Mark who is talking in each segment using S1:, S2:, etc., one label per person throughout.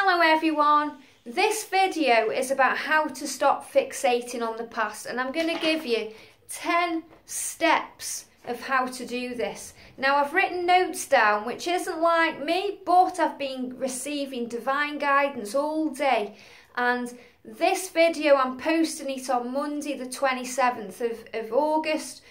S1: Hello everyone, this video is about how to stop fixating on the past, and I'm going to give you 10 steps of how to do this. Now I've written notes down which isn't like me, but I've been receiving divine guidance all day, and this video I'm posting it on Monday the 27th of August.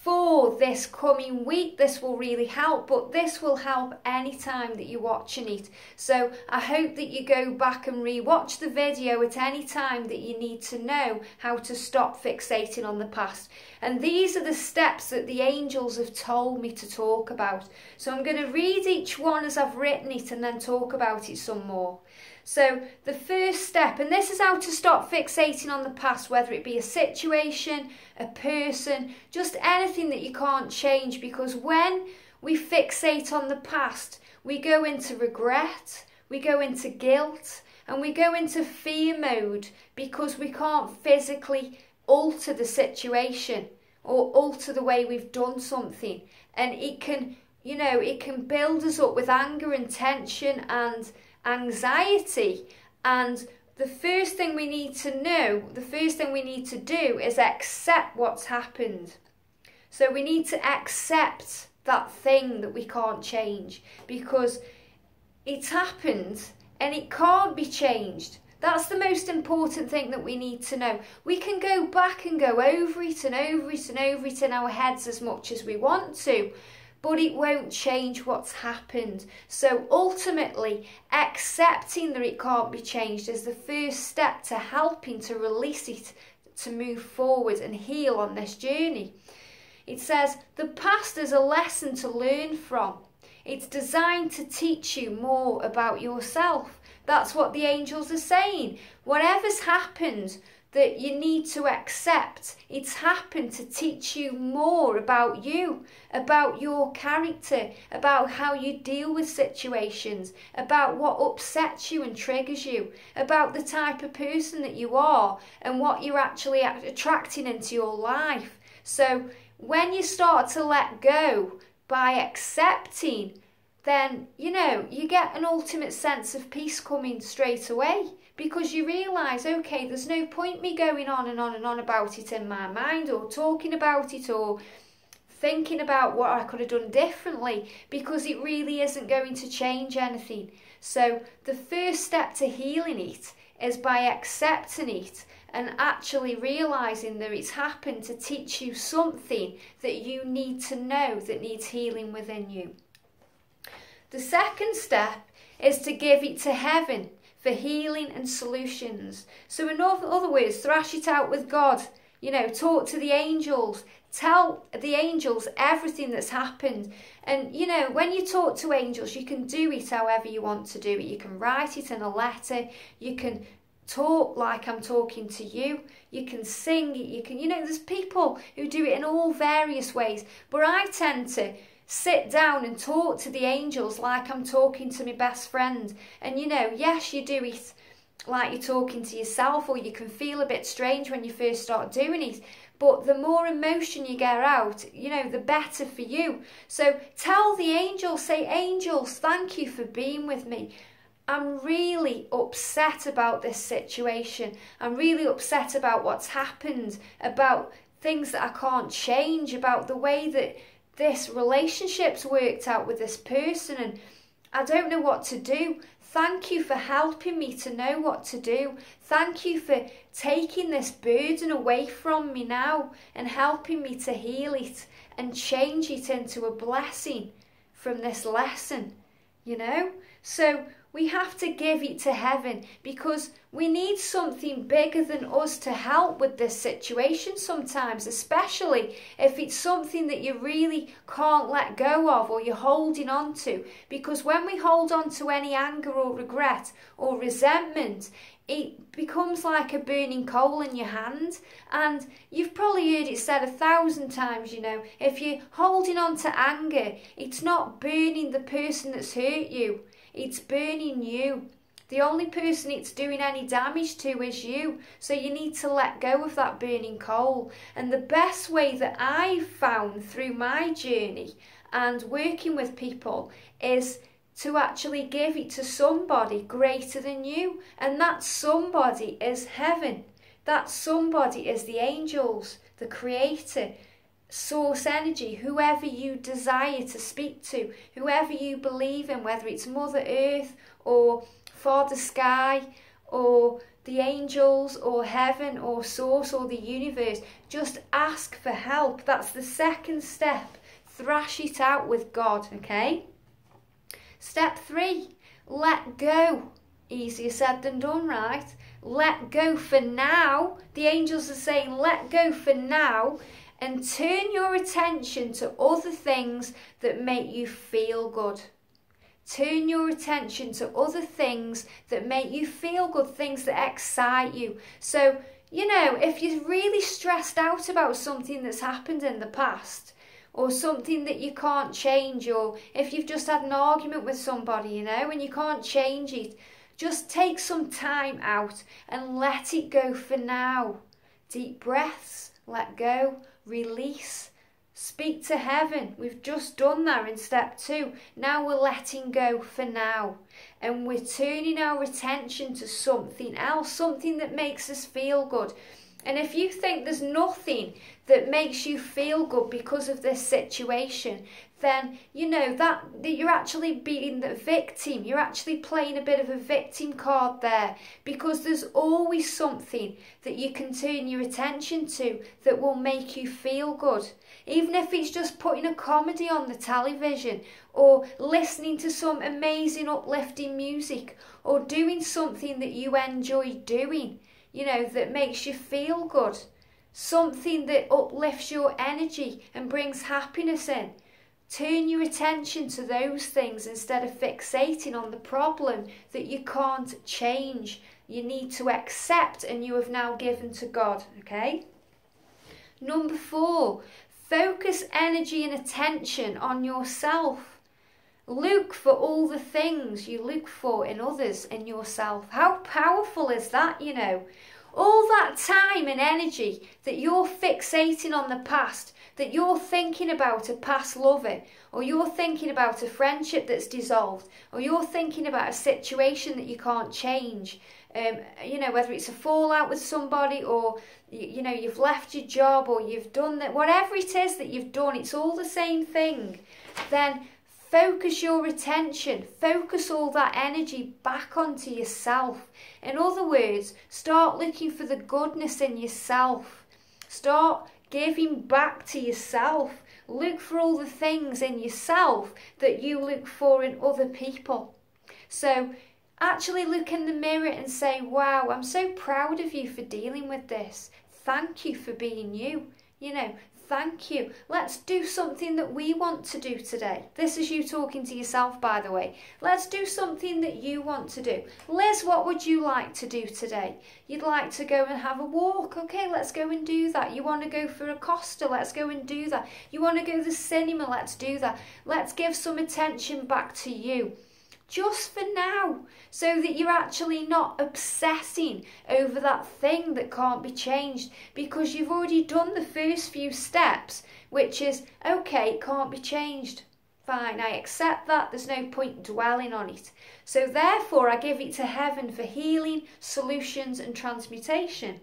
S1: For this coming week, this will really help, but this will help any time that you're watching it. So I hope that you go back and re-watch the video at any time that you need to know how to stop fixating on the past. And these are the steps that the angels have told me to talk about. So I'm going to read each one as I've written it and then talk about it some more. So the first step, and this is how to stop fixating on the past, whether it be a situation, a person, just anything that you can't change, because when we fixate on the past, we go into regret, we go into guilt, and we go into fear mode because we can't physically alter the situation or alter the way we've done something. And it can, it can build us up with anger and tension and anxiety. And the first thing we need to know, the first thing we need to do is accept what's happened. So we need to accept that thing that we can't change, because it's happened and it can't be changed. That's the most important thing that we need to know. We can go back and go over it and over it and over it in our heads as much as we want to, but it won't change what's happened. So ultimately, accepting that it can't be changed is the first step to helping to release it, to move forward and heal on this journey. It says, the past is a lesson to learn from. It's designed to teach you more about yourself. That's what the angels are saying. Whatever's happened that you need to accept, it's happened to teach you more about you, about your character, about how you deal with situations, about what upsets you and triggers you, about the type of person that you are and what you're actually attracting into your life. So when you start to let go by accepting, then you get an ultimate sense of peace coming straight away, because you realise, okay, there's no point me going on and on and on about it in my mind, or talking about it, or thinking about what I could have done differently, because it really isn't going to change anything. So the first step to healing it is by accepting it and actually realising that it's happened to teach you something that you need to know that needs healing within you. The second step is to give it to heaven for healing and solutions. So in other words, thrash it out with God. Talk to the angels. Tell the angels everything that's happened. And when you talk to angels, you can do it however you want to do it. You can write it in a letter. You can talk like I'm talking to you. You can sing it. You can, there's people who do it in all various ways. But I tend to sit down and talk to the angels like I'm talking to my best friend. And yes, you do it like you're talking to yourself, or you can feel a bit strange when you first start doing it. But the more emotion you get out, the better for you. So tell the angels, say, angels, thank you for being with me. I'm really upset about this situation. I'm really upset about what's happened, about things that I can't change, about the way that this relationship's worked out with this person, and I don't know what to do. Thank you for helping me to know what to do. Thank you for taking this burden away from me now and helping me to heal it and change it into a blessing from this lesson, So we have to give it to heaven, because we need something bigger than us to help with this situation sometimes, especially if it's something that you really can't let go of or you're holding on to. Because when we hold on to any anger or regret or resentment, it becomes like a burning coal in your hand. And you've probably heard it said 1,000 times, if you're holding on to anger, it's not burning the person that's hurt you. It's burning you. The only person it's doing any damage to is you. So you need to let go of that burning coal. And the best way that I've found through my journey and working with people is to actually give it to somebody greater than you. And that somebody is heaven. That somebody is the angels, the creator, source energy, whoever you desire to speak to, whoever you believe in, whether it's Mother Earth or Father Sky or the angels or heaven or source or the universe. Just ask for help. That's the second step. Thrash it out with God, okay? Step 3, let go. Easier said than done, right? Let go for now. The angels are saying let go for now and turn your attention to other things that make you feel good. Turn your attention to other things that make you feel good, things that excite you. So, you know, if you're really stressed out about something that's happened in the past, or something that you can't change, or if you've just had an argument with somebody, you know, and you can't change it, just take some time out and let it go for now. Deep breaths, let go, release. Speak to heaven. We've just done that in step 2. Now we're letting go for now. And we're turning our attention to something else, something that makes us feel good. And if you think there's nothing that makes you feel good because of this situation, then you know that you're actually being the victim. You're actually playing a bit of a victim card there, because there's always something that you can turn your attention to that will make you feel good. Even if it's just putting a comedy on the television, or listening to some amazing uplifting music, or doing something that you enjoy doing, you know, that makes you feel good. Something that uplifts your energy and brings happiness in. Turn your attention to those things instead of fixating on the problem that you can't change. You need to accept and you have now given to God, okay? Number 4, focus energy and attention on yourself. Look for all the things you look for in others and yourself. How powerful is that, you know? All that time and energy that you're fixating on the past, that you're thinking about a past lover, or you're thinking about a friendship that's dissolved, or you're thinking about a situation that you can't change, you know, whether it's a fallout with somebody, or you know, you've left your job, or you've done that, whatever it is that you've done, it's all the same thing. Then focus your attention, focus all that energy back onto yourself. In other words, start looking for the goodness in yourself. Start giving back to yourself. Look for all the things in yourself that you look for in other people. So actually look in the mirror and say, wow, I'm so proud of you for dealing with this. Thank you for being you. You know, thank you. Let's do something that we want to do today. This is you talking to yourself, by the way. Let's do something that you want to do. Liz, what would you like to do today? You'd like to go and have a walk. Okay, let's go and do that. You want to go for a Costa? Let's go and do that. You want to go to the cinema? Let's do that. Let's give some attention back to you. Just for now, so that you're actually not obsessing over that thing that can't be changed, because you've already done the first few steps, which is, okay, it can't be changed. Fine, I accept that, there's no point dwelling on it. So therefore, I give it to heaven for healing, solutions and transmutation.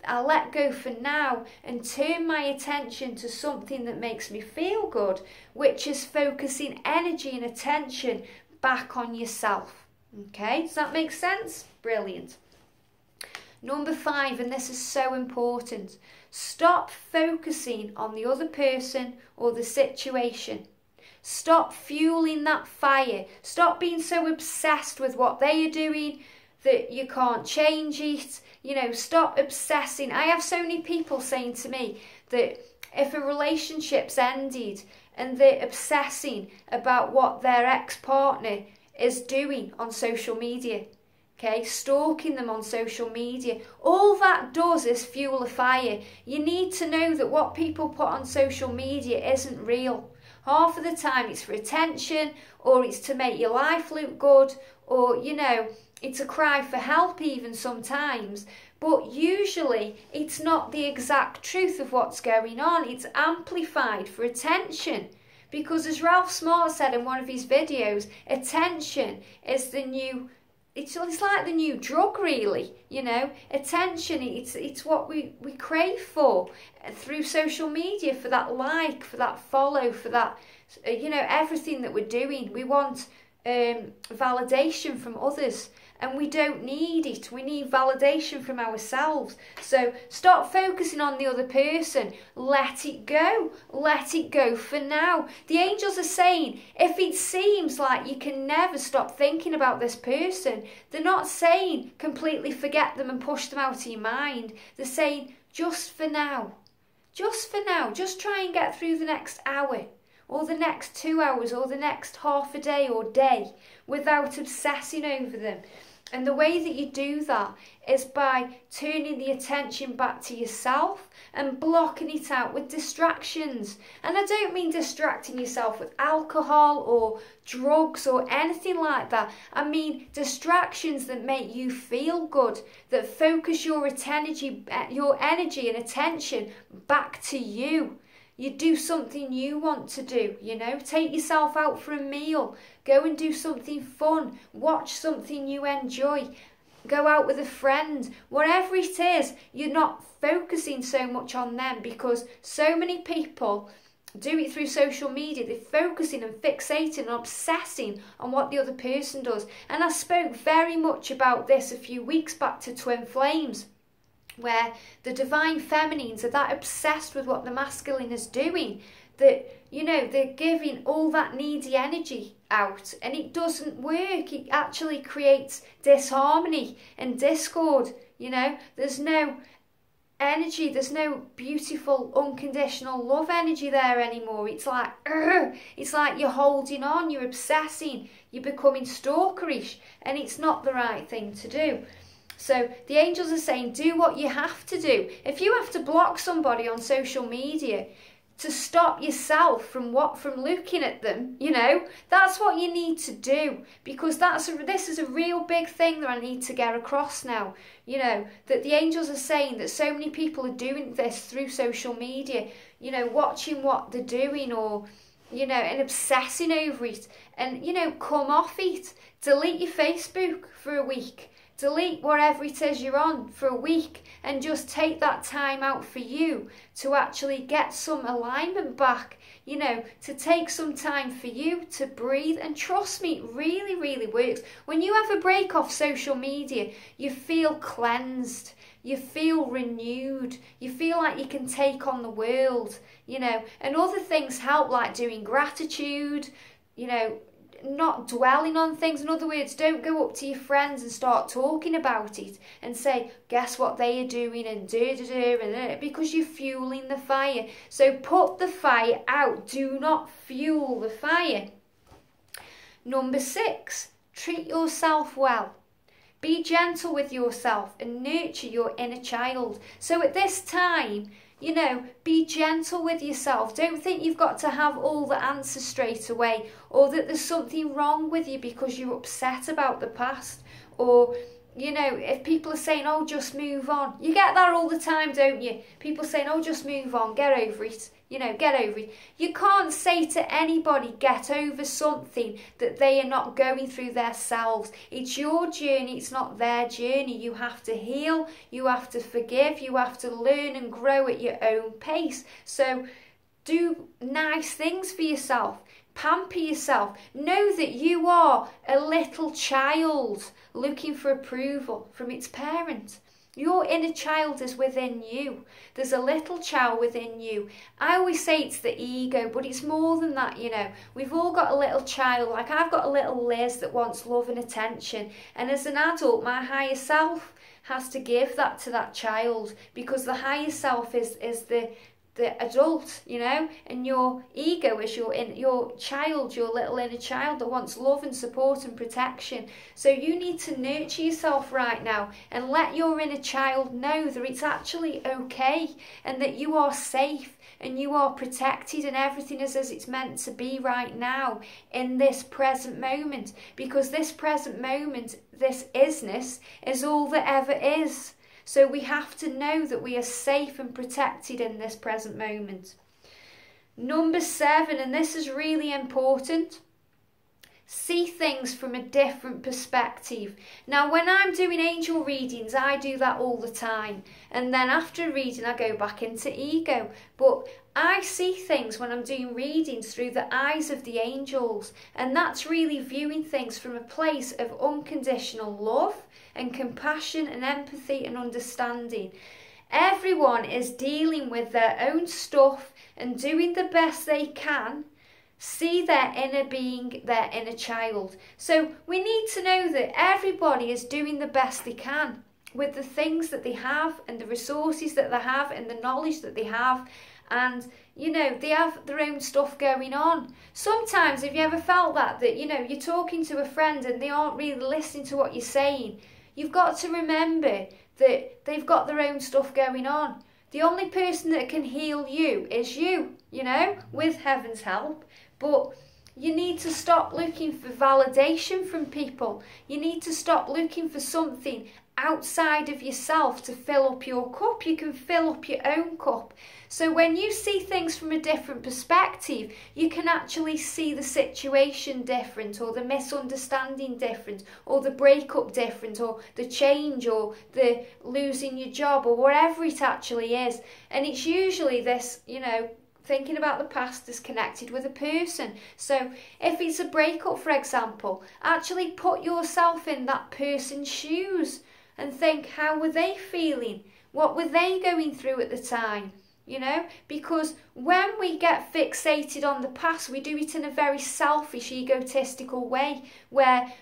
S1: I'll let go for now and turn my attention to something that makes me feel good, which is focusing energy and attention back on yourself. Okay, does that make sense? Brilliant. Number 5, and this is so important, stop focusing on the other person or the situation. Stop fueling that fire. Stop being so obsessed with what they are doing that you can't change it. You know, stop obsessing. I have so many people saying to me that if a relationship's ended and they're obsessing about what their ex-partner is doing on social media, okay, stalking them on social media, all that does is fuel a fire. You need to know that what people put on social media isn't real. Half of the time it's for attention, or it's to make your life look good, or, you know, it's a cry for help even sometimes. But usually it's not the exact truth of what's going on. It's amplified for attention Because as Ralph Smart said in one of his videos, attention is the new, it's like the new drug, really, you know. Attention, it's what we crave for through social media, for that like, for that follow, for that, you know, everything that we're doing. We want validation from others, and we don't need it. We need validation from ourselves. So stop focusing on the other person. Let it go. Let it go for now. The angels are saying, if it seems like you can never stop thinking about this person, they're not saying completely forget them and push them out of your mind. They're saying, just for now. Just for now. Just try and get through the next hour, or the next 2 hours, or the next half a day or day, without obsessing over them. And the way that you do that is by turning the attention back to yourself and blocking it out with distractions. And I don't mean distracting yourself with alcohol or drugs or anything like that. I mean distractions that make you feel good, that focus your energy and attention back to you. You do something you want to do, you know. Take yourself out for a meal. Go and do something fun. Watch something you enjoy. Go out with a friend. Whatever it is, you're not focusing so much on them, because so many people do it through social media. They're focusing and fixating and obsessing on what the other person does. And I spoke very much about this a few weeks back to Twin Flames, where the divine feminines are that obsessed with what the masculine is doing, that, you know, they're giving all that needy energy out, and it doesn't work. It actually creates disharmony and discord, you know. There's no energy, there's no beautiful unconditional love energy there anymore. It's like, it's like you're holding on, you're obsessing, you're becoming stalkerish, and it's not the right thing to do. So the angels are saying, do what you have to do. If you have to block somebody on social media to stop yourself from looking at them, you know, that's what you need to do, because this is a real big thing that I need to get across now. You know, that the angels are saying that so many people are doing this through social media, you know, watching what they're doing, or, you know, and obsessing over it. And, you know, come off it. Delete your Facebook for a week. Delete whatever it is you're on for a week, and just take that time out for you to actually get some alignment back, you know, to take some time for you to breathe. And trust me, it really, really works. When you have a break off social media, you feel cleansed, you feel renewed, you feel like you can take on the world, you know. And other things help, like doing gratitude, you know, not dwelling on things. In other words, don't go up to your friends and start talking about it and say, guess what they are doing, and because you're fueling the fire. So put the fire out. Do not fuel the fire. Number 6, treat yourself well. Be gentle with yourself and nurture your inner child. So at this time, you know, be gentle with yourself. Don't think you've got to have all the answers straight away, or that there's something wrong with you because you're upset about the past. Or, you know, if people are saying, oh, just move on. You get that all the time, don't you? People saying, oh, just move on, get over it. You know, get over it. You can't say to anybody, get over something that they are not going through themselves. It's your journey, it's not their journey. You have to heal, you have to forgive, you have to learn and grow at your own pace. So do nice things for yourself. Pamper yourself. Know that you are a little child looking for approval from its parent. Your inner child is within you. There's a little child within you. I always say it's the ego, but it's more than that, you know. We've all got a little child. Like, I've got a little Liz that wants love and attention. And as an adult, my higher self has to give that to that child, because the higher self is the adult, you know, and your ego is your child, your little inner child that wants love and support and protection. So you need to nurture yourself right now and let your inner child know that it's actually okay, and that you are safe and you are protected, and everything is as it's meant to be right now in this present moment, because this present moment, this isness, is all that ever is. So we have to know that we are safe and protected in this present moment. Number 7, and this is really important, see things from a different perspective. Now, when I'm doing angel readings, I do that all the time. And then after reading, I go back into ego. But I see things when I'm doing readings through the eyes of the angels. And that's really viewing things from a place of unconditional love and compassion and empathy and understanding. Everyone is dealing with their own stuff and doing the best they can. See their inner being, their inner child. So we need to know that everybody is doing the best they can with the things that they have and the resources that they have and the knowledge that they have. And, you know, they have their own stuff going on. Sometimes, have you ever felt that, you know, you're talking to a friend and they aren't really listening to what you're saying? You've got to remember that they've got their own stuff going on. The only person that can heal you is you, you know, with heaven's help. But you need to stop looking for validation from people. You need to stop looking for something outside of yourself to fill up your cup. You can fill up your own cup. So when you see things from a different perspective, you can actually see the situation different, or the misunderstanding different, or the breakup different, or the change, or the losing your job, or whatever it actually is. And it's usually this, you know, thinking about the past is connected with a person. So if it's a breakup, for example, actually put yourself in that person's shoes and think, how were they feeling? What were they going through at the time? You know, because when we get fixated on the past, we do it in a very selfish, egotistical way, where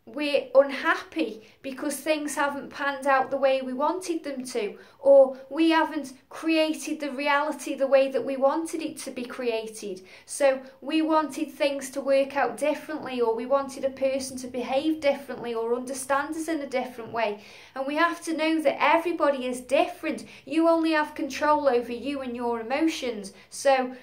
S1: we're unhappy because things haven't panned out the way we wanted them to, or we haven't created the reality the way that we wanted it to be created. So we wanted things to work out differently, or we wanted a person to behave differently or understand us in a different way. And we have to know that everybody is different. You only have control over you and your emotions. So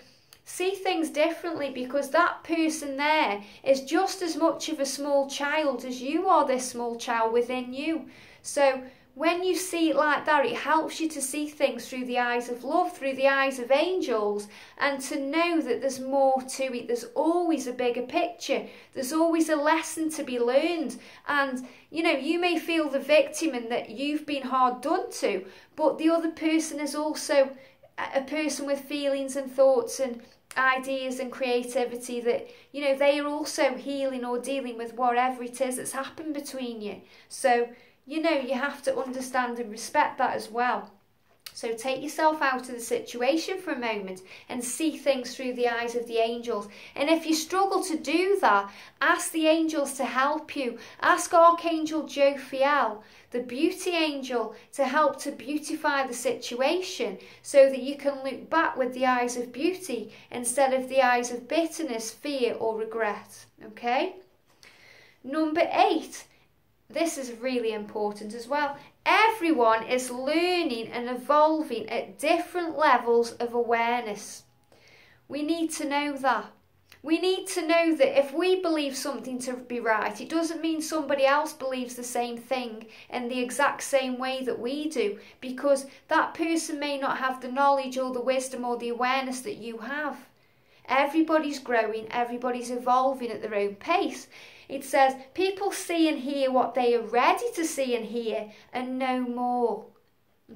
S1: see things differently, because that person there is just as much of a small child as you are this small child within you. So when you see it like that, it helps you to see things through the eyes of love, through the eyes of angels, and to know that there's more to it. There's always a bigger picture. There's always a lesson to be learned. And, you know, you may feel the victim and that you've been hard done to, but the other person is also a person with feelings and thoughts and ideas and creativity that, you know, they are also healing or dealing with whatever it is that's happened between you. So, you know, you have to understand and respect that as well. So take yourself out of the situation for a moment and see things through the eyes of the angels. And if you struggle to do that, ask the angels to help you. Ask Archangel Jophiel, the beauty angel, to help to beautify the situation so that you can look back with the eyes of beauty instead of the eyes of bitterness, fear or regret. Okay? Number 8. This is really important as well. Everyone is learning and evolving at different levels of awareness. We need to know that. We need to know that if we believe something to be right, it doesn't mean somebody else believes the same thing in the exact same way that we do, because that person may not have the knowledge or the wisdom or the awareness that you have. Everybody's growing, everybody's evolving at their own pace. It says people see and hear what they are ready to see and hear and no more.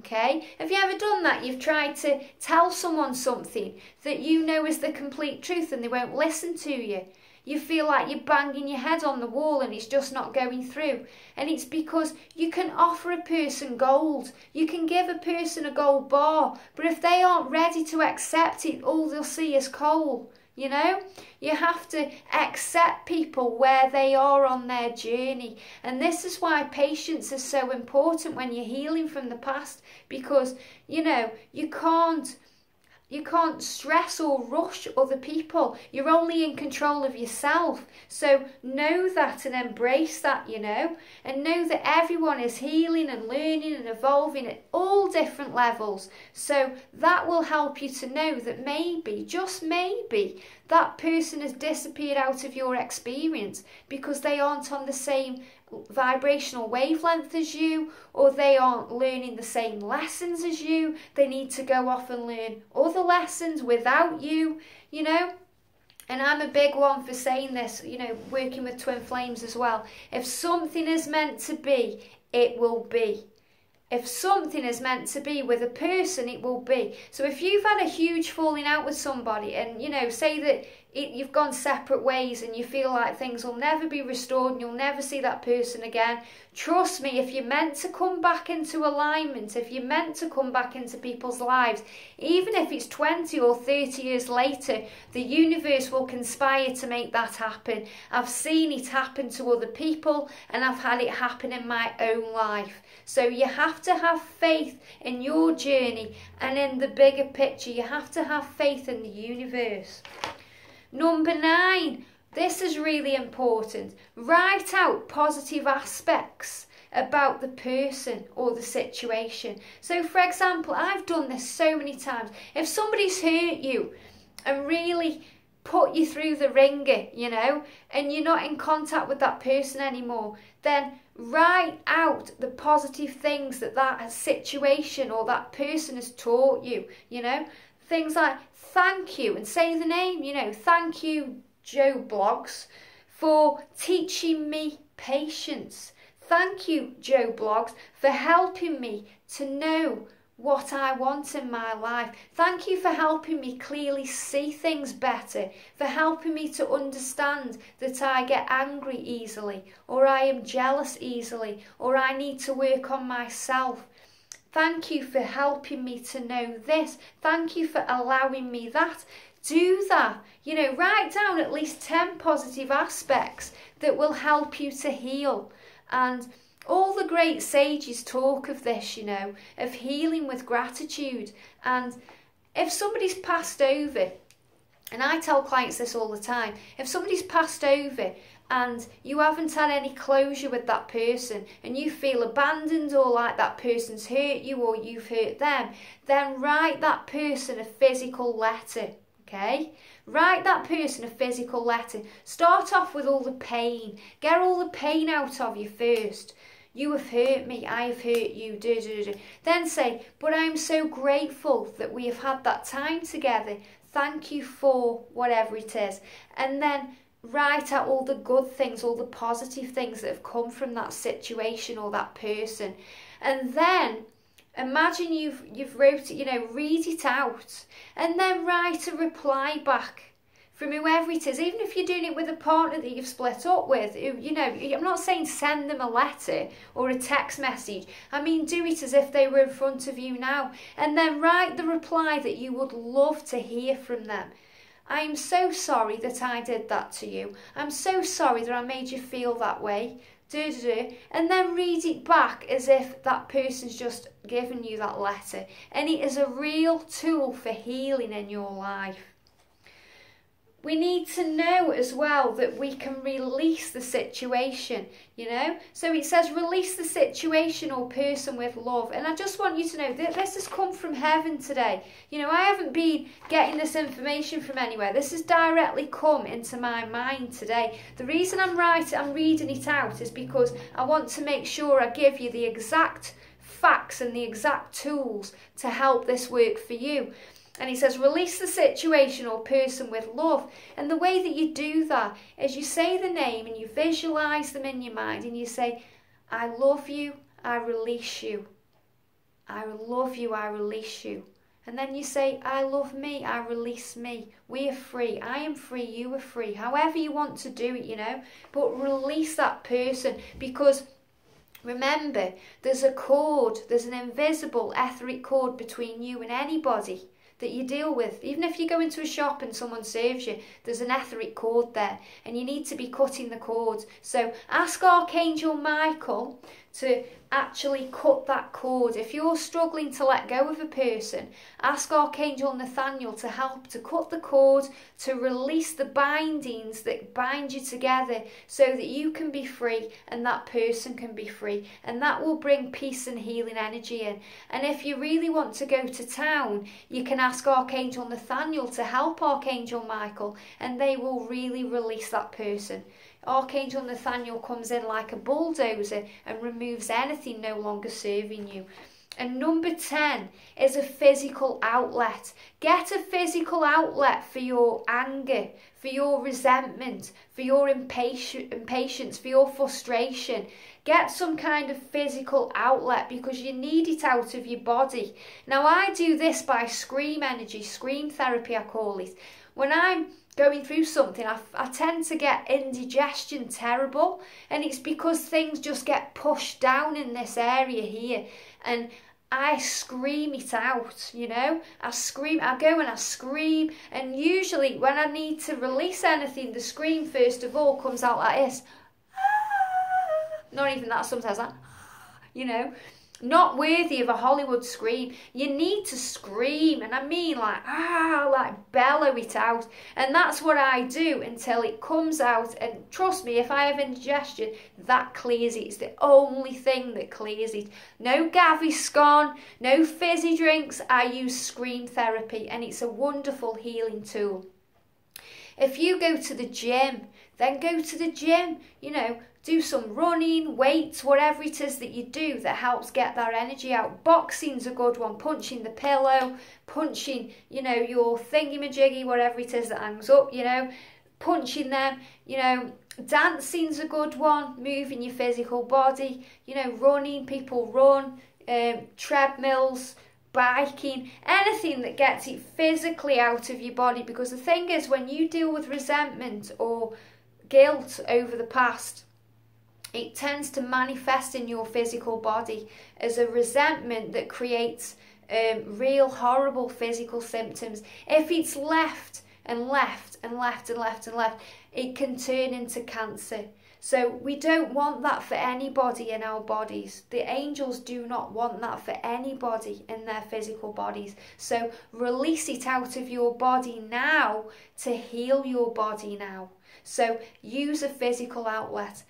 S1: Okay? Have you ever done that? You've tried to tell someone something that you know is the complete truth and they won't listen to you. You feel like you're banging your head on the wall and it's just not going through. And it's because you can offer a person gold. You can give a person a gold bar. But if they aren't ready to accept it, all they'll see is coal. You know, you have to accept people where they are on their journey. And this is why patience is so important when you're healing from the past, because, you know, you can't stress or rush other people. You're only in control of yourself. So know that and embrace that, you know, and know that everyone is healing and learning and evolving at all different levels. So that will help you to know that maybe, just maybe, that person has disappeared out of your experience because they aren't on the same vibrational wavelength as you, or they aren't learning the same lessons as you. They need to go off and learn other lessons without you, you know. And I'm a big one for saying this, you know, working with twin flames as well. If something is meant to be, it will be. If something is meant to be with a person, it will be. So if you've had a huge falling out with somebody and, you know, say that you've gone separate ways and you feel like things will never be restored and you'll never see that person again, trust me, if you're meant to come back into alignment, if you're meant to come back into people's lives, even if it's 20 or 30 years later, the universe will conspire to make that happen. I've seen it happen to other people and I've had it happen in my own life. So you have to have faith in your journey and in the bigger picture. You have to have faith in the universe. Number 9, this is really important. Write out positive aspects about the person or the situation. So for example, I've done this so many times. If somebody's hurt you and really put you through the ringer, you know, and you're not in contact with that person anymore, then write out the positive things that that situation or that person has taught you, you know. Things like thank you, and say the name, you know, thank you Joe Blogs for teaching me patience. Thank you Joe Blogs for helping me to know what I want in my life. Thank you for helping me clearly see things better, for helping me to understand that I get angry easily, or I am jealous easily, or I need to work on myself. Thank you for helping me to know this. Thank you for allowing me that. Do that. You know, write down at least 10 positive aspects that will help you to heal. And all the great sages talk of this, you know, of healing with gratitude. And if somebody's passed over, and I tell clients this all the time, if somebody's passed over and you haven't had any closure with that person and you feel abandoned or like that person's hurt you or you've hurt them, then write that person a physical letter, okay? Write that person a physical letter. Start off with all the pain. Get all the pain out of you first. You have hurt me, I have hurt you, Then say, but I'm so grateful that we have had that time together. Thank you for whatever it is. And then write out all the good things, all the positive things that have come from that situation or that person. And then imagine you've wrote it, you know, read it out. And then write a reply back from whoever it is, even if you're doing it with a partner that you've split up with, you know, I'm not saying send them a letter or a text message. I mean, do it as if they were in front of you now. And then write the reply that you would love to hear from them. I'm so sorry that I did that to you. I'm so sorry that I made you feel that way. And then read it back as if that person's just given you that letter. And it is a real tool for healing in your life. We need to know as well that we can release the situation, you know. So it says release the situation or person with love. And I just want you to know that this has come from heaven today. You know, I haven't been getting this information from anywhere. This has directly come into my mind today. The reason I'm reading it out is because I want to make sure I give you the exact facts and the exact tools to help this work for you. And he says, release the situation or person with love. And the way that you do that is you say the name and you visualise them in your mind and you say, I love you, I release you. I love you, I release you. And then you say, I love me, I release me. We are free, I am free, you are free. However you want to do it, you know. But release that person, because remember, there's a cord, there's an invisible etheric cord between you and anybody that you deal with. Even if you go into a shop and someone serves you, there's an etheric cord there and you need to be cutting the cords. So ask Archangel Michael to actually cut that cord. If you're struggling to let go of a person, ask Archangel Nathaniel to help to cut the cord, to release the bindings that bind you together so that you can be free and that person can be free. And that will bring peace and healing energy in. And if you really want to go to town, you can ask Archangel Nathaniel to help Archangel Michael and they will really release that person. Archangel Nathaniel comes in like a bulldozer and removes anything no longer serving you. And number 10 is a physical outlet. Get a physical outlet for your anger, for your resentment, for your impatience, for your frustration. Get some kind of physical outlet because you need it out of your body. Now, I do this by scream energy, scream therapy I call it. When I'm going through something, I tend to get indigestion terrible, and it's because things just get pushed down in this area here, and I scream it out, you know. I go and I scream, and usually when I need to release anything, the scream first of all comes out like this. Not even that, sometimes like, you know. Not worthy of a Hollywood scream. You need to scream, and I mean like bellow it out. And that's what I do until it comes out. And trust me, if I have indigestion, that clears it. It's the only thing that clears it. No Gaviscon, no fizzy drinks. I use scream therapy, and it's a wonderful healing tool. If you go to the gym, then go to the gym, you know. Do some running, weights, whatever it is that you do that helps get that energy out. Boxing's a good one. Punching the pillow, punching, you know, your thingy-majiggy, whatever it is that hangs up, you know. Punching them, you know. Dancing's a good one. Moving your physical body, you know, running, people run, treadmills, biking, anything that gets it physically out of your body. Because the thing is, when you deal with resentment or guilt over the past, it tends to manifest in your physical body as a resentment that creates real horrible physical symptoms. If it's left and left and left and left and left, it can turn into cancer. So we don't want that for anybody in our bodies. The angels do not want that for anybody in their physical bodies. So release it out of your body now to heal your body now. So use a physical outlet.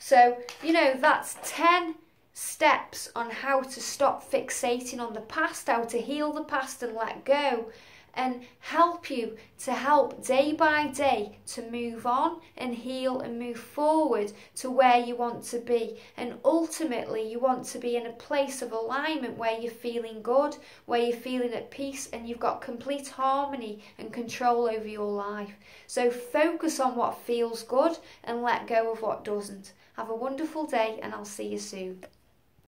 S1: So, you know, that's 10 steps on how to stop fixating on the past, how to heal the past and let go, and help you to help day by day to move on and heal and move forward to where you want to be. And ultimately, you want to be in a place of alignment where you're feeling good, where you're feeling at peace, and you've got complete harmony and control over your life. So focus on what feels good and let go of what doesn't. Have a wonderful day, and I'll see you soon.